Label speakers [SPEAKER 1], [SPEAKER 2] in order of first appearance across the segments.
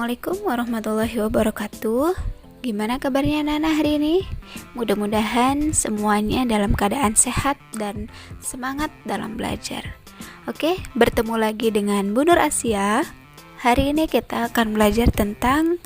[SPEAKER 1] Assalamualaikum warahmatullahi wabarakatuh. Gimana kabarnya anak-anak hari ini? Mudah-mudahan semuanya dalam keadaan sehat dan semangat dalam belajar. Oke, bertemu lagi dengan Bu Nur Asia. Hari ini kita akan belajar tentang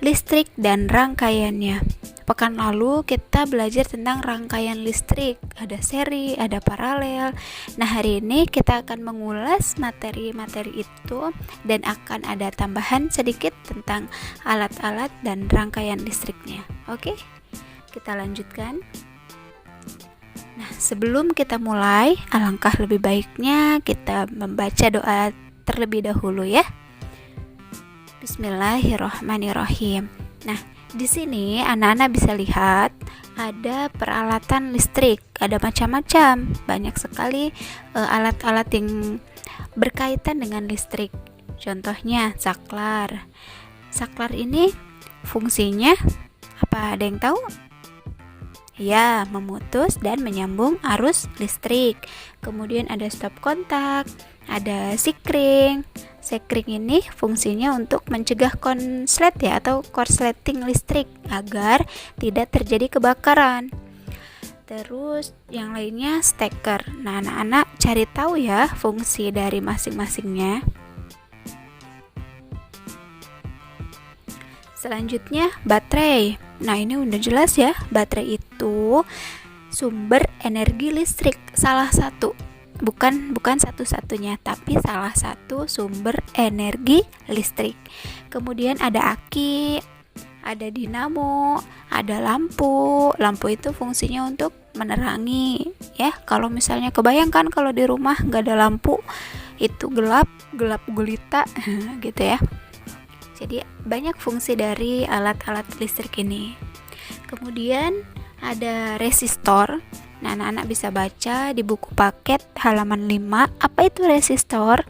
[SPEAKER 1] listrik dan rangkaiannya. Pekan lalu kita belajar tentang rangkaian listrik, ada seri, ada paralel. Nah, hari ini kita akan mengulas materi-materi itu dan akan ada tambahan sedikit tentang alat-alat dan rangkaian listriknya. Oke, kita lanjutkan. Nah, sebelum kita mulai, alangkah lebih baiknya kita membaca doa terlebih dahulu ya. Bismillahirrahmanirrahim. Nah, di sini anak-anak bisa lihat ada peralatan listrik, ada macam-macam, banyak sekali alat-alat yang berkaitan dengan listrik. Contohnya saklar. Saklar ini fungsinya apa? Ada yang tahu? Ya, memutus dan menyambung arus listrik. Kemudian ada stop kontak, ada sikring. Sikring ini fungsinya untuk mencegah konslet ya atau korsleting listrik agar tidak terjadi kebakaran. Terus yang lainnya steker. Nah, anak-anak cari tahu ya fungsi dari masing-masingnya. Selanjutnya baterai. Nah, ini udah jelas ya, baterai itu sumber energi listrik, salah satu. Bukan satu-satunya, tapi salah satu sumber energi listrik. Kemudian ada aki, ada dinamo, ada lampu. Lampu itu fungsinya untuk menerangi ya. Kalau misalnya kebayangkan kalau di rumah nggak ada lampu, itu gelap gulita gitu ya. Jadi banyak fungsi dari alat-alat listrik ini. Kemudian ada resistor. Nah, anak-anak bisa baca di buku paket halaman 5. Apa itu resistor?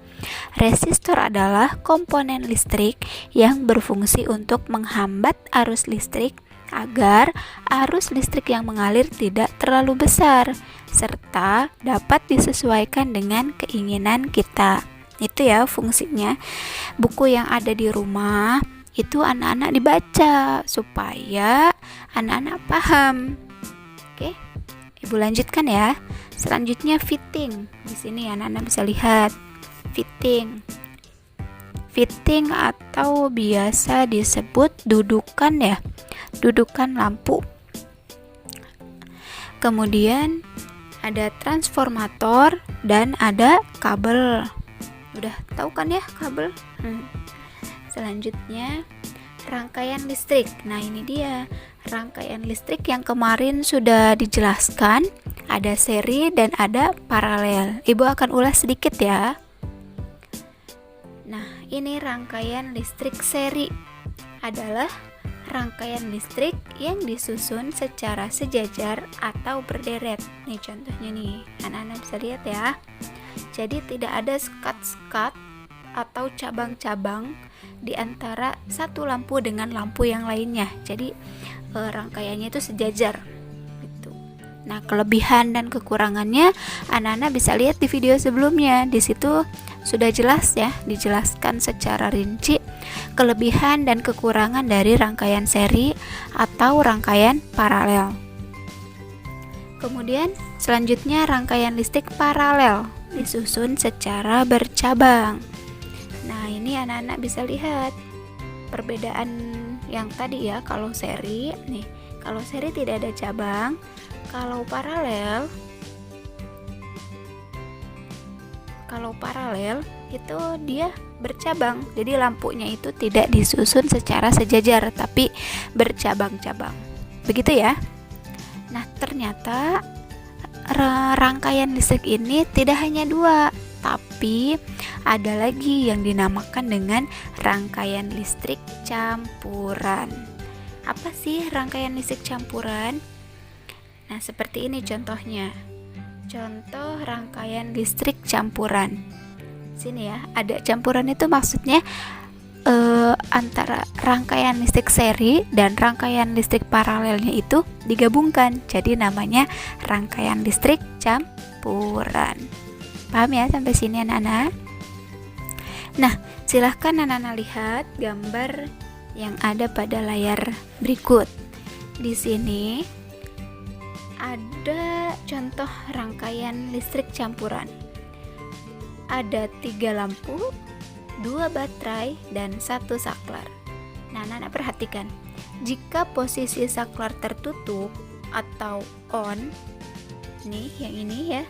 [SPEAKER 1] Resistor adalah komponen listrik yang berfungsi untuk menghambat arus listrik agar arus listrik yang mengalir tidak terlalu besar serta dapat disesuaikan dengan keinginan kita. Itu ya fungsinya. Buku yang ada di rumah itu anak-anak dibaca supaya anak-anak paham. Oke. Ibu lanjutkan ya. Selanjutnya fitting. Di sini anak-anak bisa lihat fitting. Fitting atau biasa disebut dudukan ya. Dudukan lampu. Kemudian ada transformator dan ada kabel. Udah tahu kan ya kabel? Selanjutnya rangkaian listrik. Nah, ini dia rangkaian listrik yang kemarin sudah dijelaskan. Ada seri dan ada paralel. Ibu akan ulas sedikit ya. Nah, ini rangkaian listrik seri adalah rangkaian listrik yang disusun secara sejajar atau berderet. Nih contohnya nih, anak-anak bisa lihat ya. Jadi tidak ada sekat-sekat atau cabang-cabang di antara satu lampu dengan lampu yang lainnya. Jadi rangkaiannya itu sejajar gitu. Nah, kelebihan dan kekurangannya anak-anak bisa lihat di video sebelumnya. Di situ sudah jelas ya, dijelaskan secara rinci kelebihan dan kekurangan dari rangkaian seri atau rangkaian paralel. Kemudian selanjutnya rangkaian listrik paralel disusun secara bercabang. Nah, ini anak-anak bisa lihat perbedaan yang tadi ya. Kalau seri tidak ada cabang. Kalau paralel itu dia bercabang. Jadi lampunya itu tidak disusun secara sejajar tapi bercabang-cabang. Begitu ya. Nah, ternyata rangkaian listrik ini tidak hanya dua, tapi ada lagi yang dinamakan dengan rangkaian listrik campuran. Apa sih rangkaian listrik campuran? Nah, seperti ini contohnya. Contoh rangkaian listrik campuran. Sini ya, ada campuran itu maksudnya antara rangkaian listrik seri dan rangkaian listrik paralelnya itu digabungkan. Jadi namanya rangkaian listrik campuran. Paham ya sampai sini anak-anak? Nah, silahkan anak-anak lihat gambar yang ada pada layar berikut. Di sini ada contoh rangkaian listrik campuran. Ada 3 lampu, 2 baterai, dan 1 saklar. Nah, anak-anak perhatikan, jika posisi saklar tertutup atau on, nih yang ini ya,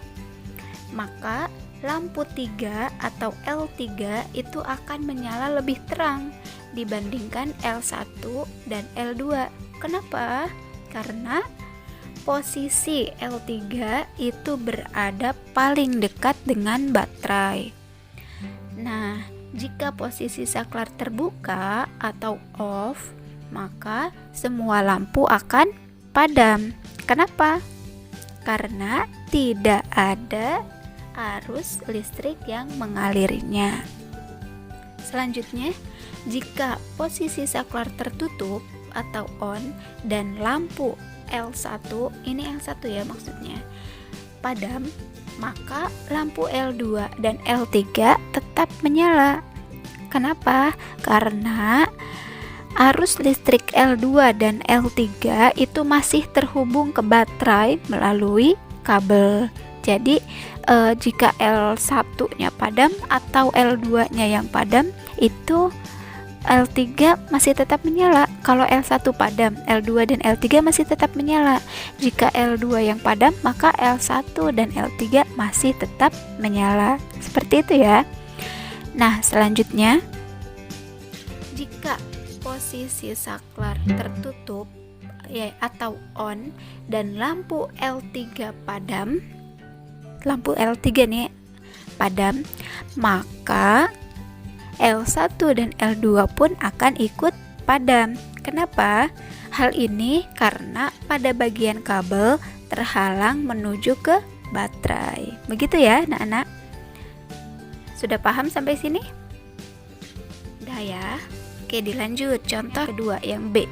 [SPEAKER 1] maka lampu 3 atau L3 itu akan menyala lebih terang dibandingkan L1 dan L2. Kenapa? Karena posisi L3 itu berada paling dekat dengan baterai. Nah, jika posisi saklar terbuka atau off, maka semua lampu akan padam. Kenapa? Karena tidak ada arus listrik yang mengalirinya. Selanjutnya, jika posisi saklar tertutup atau on dan lampu L1, ini L1 ya maksudnya, padam, maka lampu L2 dan L3 tetap menyala. Kenapa? Karena arus listrik L2 dan L3 itu masih terhubung ke baterai melalui kabel. Jadi jika L1-nya padam atau L2-nya yang padam, itu L3 masih tetap menyala. Kalau L1 padam, L2 dan L3 masih tetap menyala. Jika L2 yang padam, maka L1 dan L3 masih tetap menyala. Seperti itu ya. Nah, selanjutnya, jika posisi saklar tertutup ya atau on dan lampu L3 padam, lampu L3 nih padam, maka L1 dan L2 pun akan ikut padam. Kenapa? Hal ini karena pada bagian kabel terhalang menuju ke baterai. Begitu ya, anak-anak. Sudah paham sampai sini? Udah ya. Oke, dilanjut contoh kedua yang B.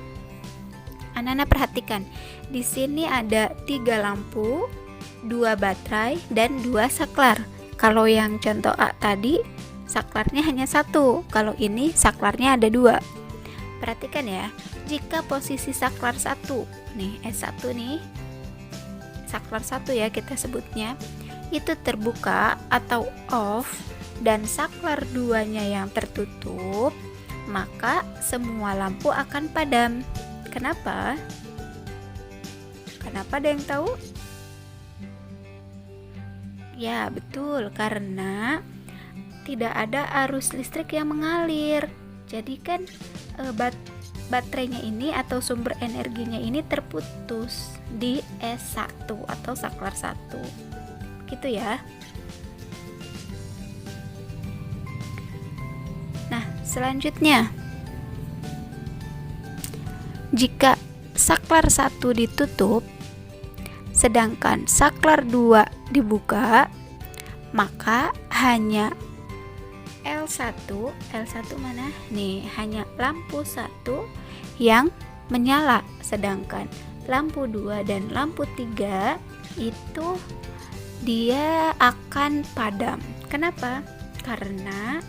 [SPEAKER 1] Anak-anak perhatikan, di sini ada 3 lampu, 2 baterai, dan 2 saklar. Kalau yang contoh A tadi, saklarnya hanya 1. Kalau ini saklarnya ada 2. Perhatikan ya, jika posisi saklar 1, nih S1 nih, saklar 1 ya kita sebutnya, itu terbuka atau off, dan saklar 2-nya yang tertutup, maka semua lampu akan padam. Kenapa? Kenapa, ada yang tahu? Ya, betul, karena tidak ada arus listrik yang mengalir. Jadi kan baterainya ini atau sumber energinya ini terputus di S1 atau saklar 1. Gitu ya. Nah, selanjutnya, jika saklar 1 ditutup sedangkan saklar 2 dibuka, maka hanya L1 mana? Nih, hanya lampu 1 yang menyala, sedangkan lampu 2 dan lampu 3 itu dia akan padam. Kenapa? Karena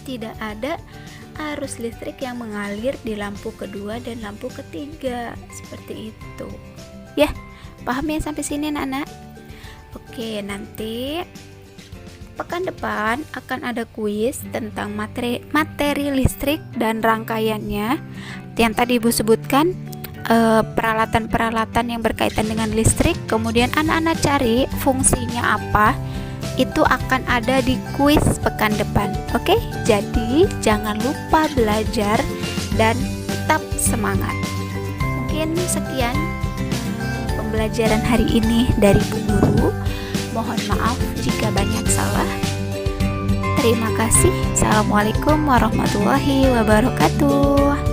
[SPEAKER 1] tidak ada arus listrik yang mengalir di lampu kedua dan lampu ketiga. Seperti itu. Ya, paham ya sampai sini anak-anak? Oke, nanti pekan depan akan ada kuis tentang materi listrik dan rangkaiannya. Yang tadi Ibu sebutkan peralatan-peralatan yang berkaitan dengan listrik. Kemudian anak-anak cari fungsinya apa. Itu akan ada di kuis pekan depan. Oke, jadi jangan lupa belajar dan tetap semangat. Mungkin sekian pembelajaran hari ini dari Bu Guru. Mohon maaf jika banyak salah. Terima kasih. Assalamualaikum warahmatullahi wabarakatuh.